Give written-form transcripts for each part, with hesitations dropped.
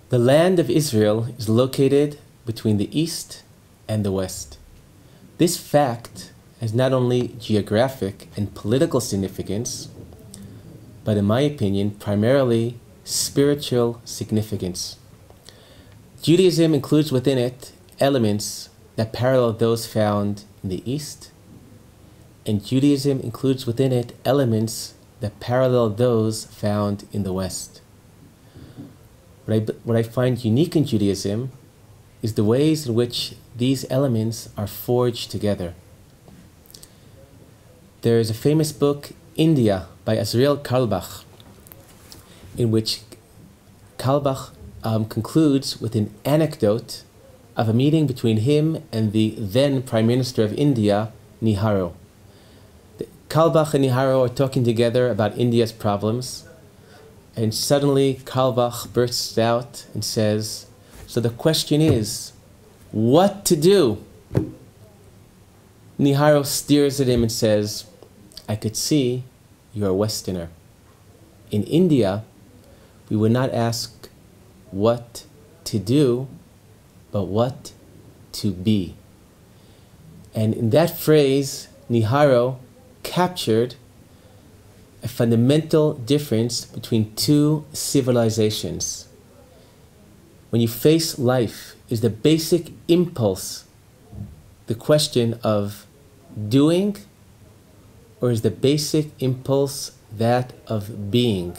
The land of Israel is located between the east and the west. This fact has not only geographic and political significance, but in my opinion, primarily spiritual significance. Judaism includes within it elements that parallel those found in the east, and Judaism includes within it elements that parallel those found in the west. What I find unique in Judaism is the ways in which these elements are forged together. There is a famous book, India, by Azriel Carlebach, in which Carlebach concludes with an anecdote of a meeting between him and the then Prime Minister of India, Nehru. Carlebach and Nehru are talking together about India's problems, and suddenly Carlebach bursts out and says, "So the question is, what to do?" Nehru stares at him and says, "I could see you're a Westerner. In India, we would not ask what to do, but what to be." And in that phrase, Nehru captured a fundamental difference between two civilizations. When you face life, is the basic impulse the question of doing, or is the basic impulse that of being?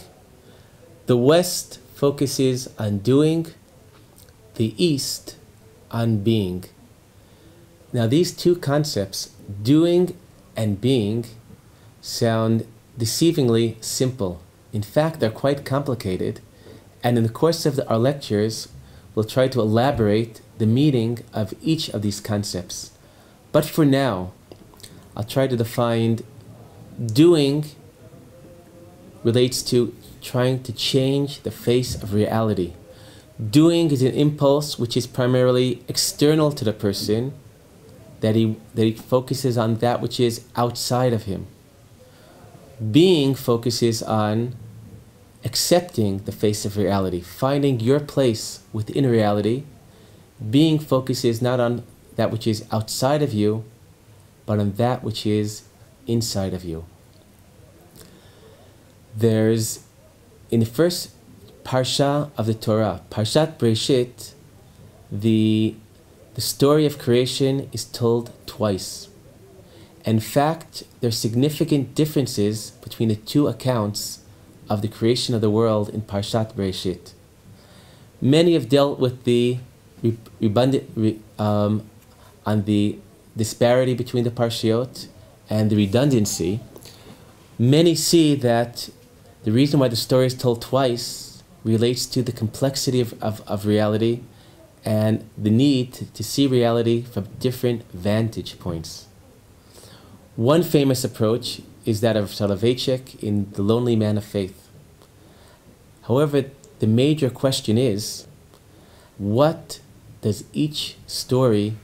The West focuses on doing, the East on being. Now these two concepts, doing and being, sound deceivingly simple. In fact, they're quite complicated, and in the course of our lectures, we'll try to elaborate the meaning of each of these concepts. But for now, I'll try to define doing relates to trying to change the face of reality. Doing is an impulse which is primarily external to the person, that he focuses on that which is outside of him. Being focuses on accepting the face of reality, finding your place within reality. Being focuses not on that which is outside of you, but on that which is inside of you. There's, in the first Parsha of the Torah, Parshat Bereshit, the story of creation is told twice. In fact, there are significant differences between the two accounts of the creation of the world in Parshat Bereshit. Many have dealt with the on the disparity between the parshiot and the redundancy. Many see that the reason why the story is told twice relates to the complexity of reality and the need to see reality from different vantage points. One famous approach is that of Soloveitchik in The Lonely Man of Faith. However, the major question is, what does each story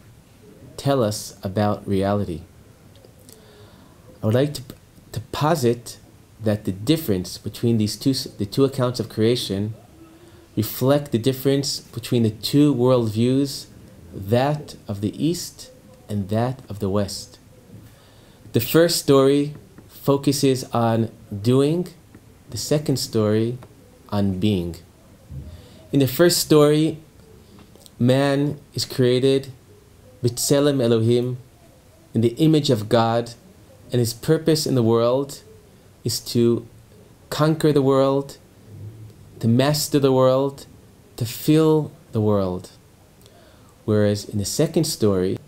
tell us about reality? I would like to posit that the difference between the two accounts of creation reflect the difference between the two worldviews, that of the East and that of the West. The first story focuses on doing, the second story on being. In the first story, man is created B'Tselem Elohim, in the image of God, and his purpose in the world is to conquer the world, to master the world, to fill the world. Whereas in the second story,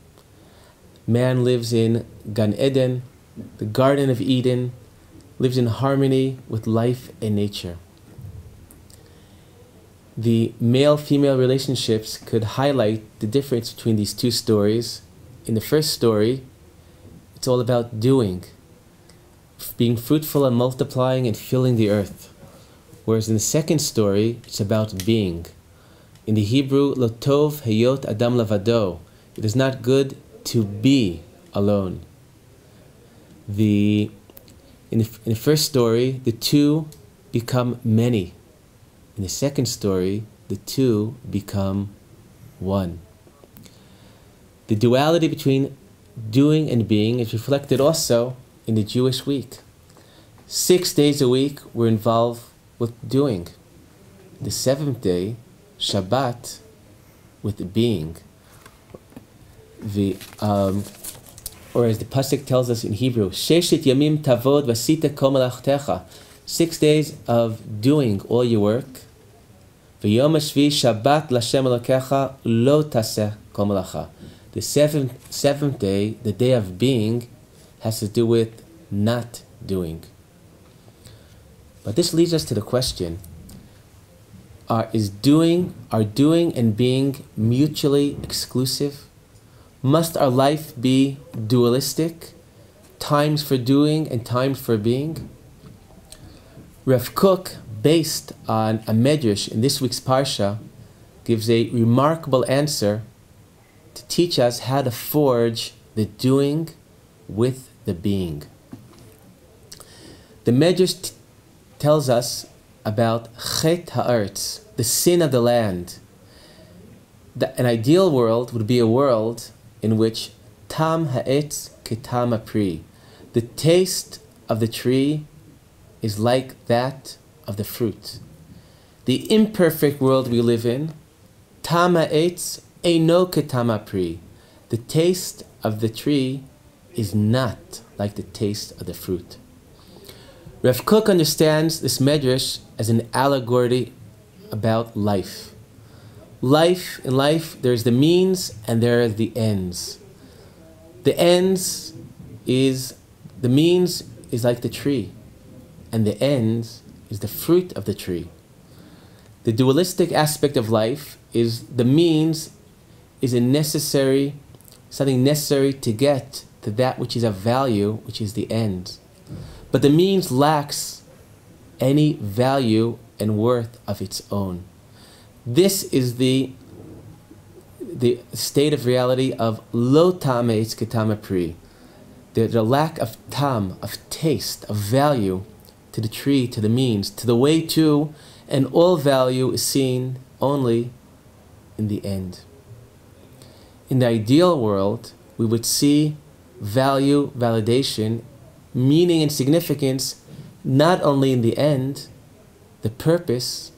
man lives in Gan Eden, the Garden of Eden, lives in harmony with life and nature. The male-female relationships could highlight the difference between these two stories. In the first story, it's all about doing, being fruitful and multiplying and filling the earth. Whereas in the second story, it's about being. In the Hebrew, lo tov heyot adam lavado. It is not good to be alone. In the first story, the two become many. In the second story, the two become one. The duality between doing and being is reflected also in the Jewish week. 6 days a week we're involved with doing. The seventh day, Shabbat, with the being. Or as the pasuk tells us in Hebrew, Sheshet yamim tavod vasita kol melachtecha. 6 days of doing all your work. V'yom hashvi Shabbat l'Hashem Elokecha lo taseh kol melacha. The seventh day, the day of being, has to do with not doing. But this leads us to the question: Are doing and being mutually exclusive? Must our life be dualistic? Times for doing and times for being? Rav Kook, based on a medrash in this week's parsha, gives a remarkable answer to teach us how to forge the doing with the being. The medrash tells us about Chet Ha'aretz, the sin of the land. An ideal world would be a world in which Tam Ha'etz Ketam Ha'pri, the taste of the tree is like that of the fruit. The imperfect world we live in, Tam Ha'etz Eino Ketam Ha'pri, the taste of the tree is not like the taste of the fruit. Rav Kook understands this medrash as an allegory about life. In life, there's the means and there are the ends. The means is like the tree, and the ends is the fruit of the tree. The dualistic aspect of life is the means is something necessary to get to that which is of value, which is the end. But the means lacks any value and worth of its own. This is the state of reality of lo tam ha'etz ketam ha'pri, the lack of tam, of taste, of value to the tree, to the means, to the way to, and all value is seen only in the end. In the ideal world, we would see value, validation, meaning and significance not only in the end, the purpose,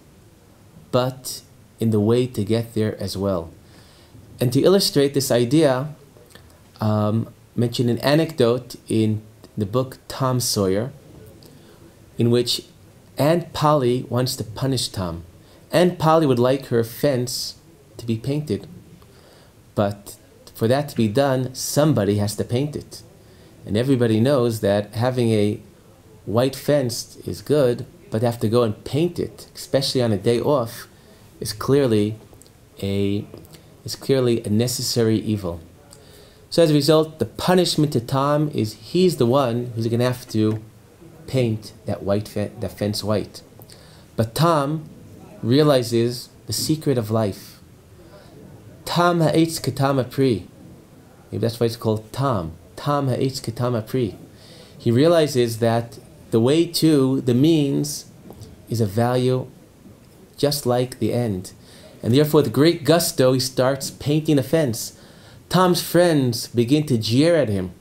but in the way to get there as well. And to illustrate this idea, mention an anecdote in the book Tom Sawyer, in which Aunt Polly wants to punish Tom. Aunt Polly would like her fence to be painted, but for that to be done, somebody has to paint it. And everybody knows that having a white fence is good, but have to go and paint it, especially on a day off, is clearly a necessary evil. So as a result, the punishment to Tom is he's the one who's going to have to paint that fence white. But Tom realizes the secret of life. Tam ha'etz ketam ha'pri. Maybe that's why it's called Tam. Tam ha'etz ketam ha'pri. He realizes that the way to, the means, is a value just like the end. And therefore, with great gusto, he starts painting the fence. Tom's friends begin to jeer at him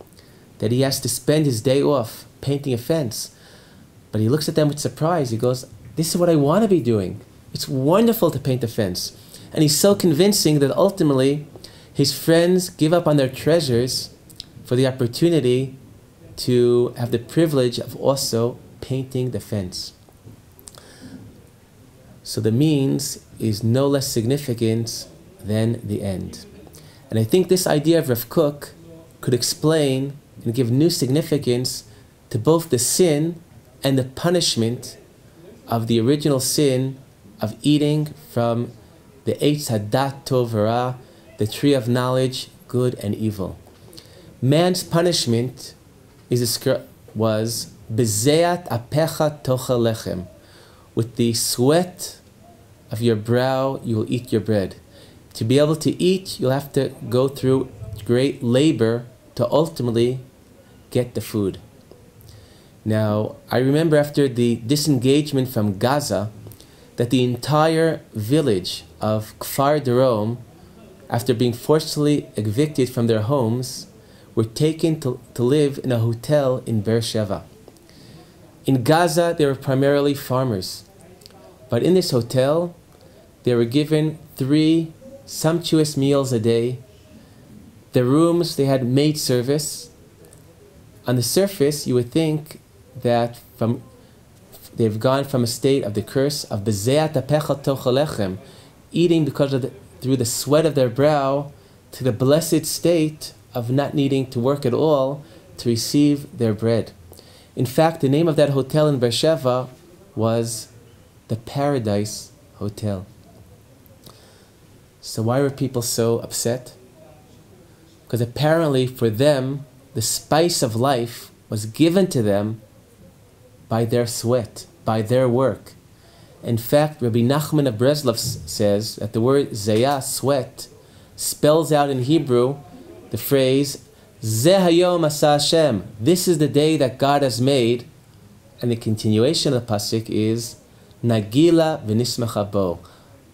that he has to spend his day off painting a fence. But he looks at them with surprise. He goes, this is what I want to be doing. It's wonderful to paint a fence. And he's so convincing that ultimately his friends give up on their treasures for the opportunity to have the privilege of also painting the fence. So the means is no less significant than the end. And I think this idea of Rav Kook could explain and give new significance to both the sin and the punishment of the original sin of eating from the Eitz Hadat Tov Hara, the tree of knowledge, good and evil. Man's punishment was Bezeat apecha tochel lechem. With the sweat of your brow, you will eat your bread. To be able to eat, you'll have to go through great labor to ultimately get the food. Now, I remember after the disengagement from Gaza, that the entire village of Kfar Darom, after being forcibly evicted from their homes, were taken to live in a hotel in Beersheba. In Gaza, they were primarily farmers. But in this hotel, they were given 3 sumptuous meals a day. The rooms, they had maid service. On the surface, you would think that they've gone from a state of the curse of Bezeat Apecha Tochalechem, eating through the sweat of their brow, to the blessed state of not needing to work at all to receive their bread. In fact, the name of that hotel in Beersheba was the Paradise Hotel. So why were people so upset? Because apparently for them, the spice of life was given to them by their sweat, by their work. In fact, Rabbi Nachman of Breslov says that the word zayah, sweat, spells out in Hebrew the phrase Zeh hayom asa Hashem. This is the day that God has made. And the continuation of the pasuk is Nagila v'nismecha bo.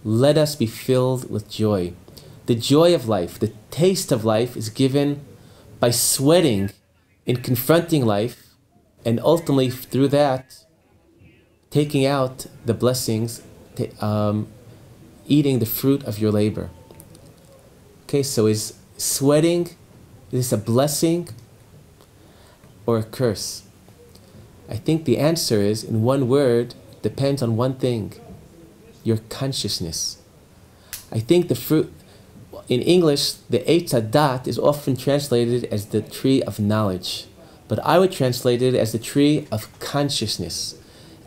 Let us be filled with joy. The joy of life, the taste of life is given by sweating in confronting life, and ultimately through that taking out the blessings, eating the fruit of your labor. Okay, so is sweating, is this a blessing or a curse? I think the answer is, in one word, depends on one thing: your consciousness. I think the fruit, in English, the Eitz Hadat is often translated as the tree of knowledge, but I would translate it as the tree of consciousness.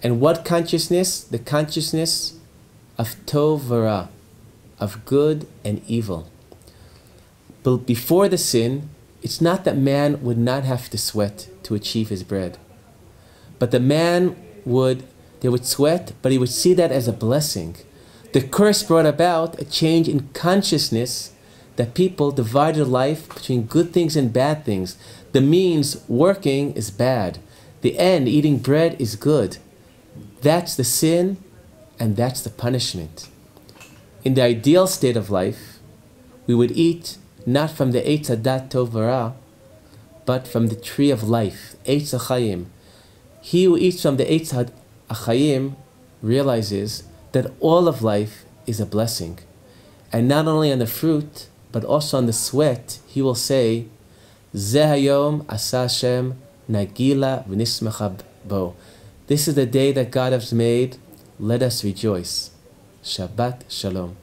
And what consciousness? The consciousness of Tov V'Ra, of good and evil. But before the sin, it's not that man would not have to sweat to achieve his bread, but the man would sweat, but he would see that as a blessing. The curse brought about a change in consciousness, that people divided life between good things and bad things. The means, working, is bad. The end, eating bread, is good. That's the sin, and that's the punishment. In the ideal state of life, we would eat not from the Eitz Hadat Tov V'Ra, but from the tree of life, Eitz HaChaim. He who eats from the Eitz HaChaim realizes that all of life is a blessing. And not only on the fruit, but also on the sweat, he will say, Zeh hayom asa Hashem nagila v'nismecha bo. This is the day that God has made. Let us rejoice. Shabbat Shalom.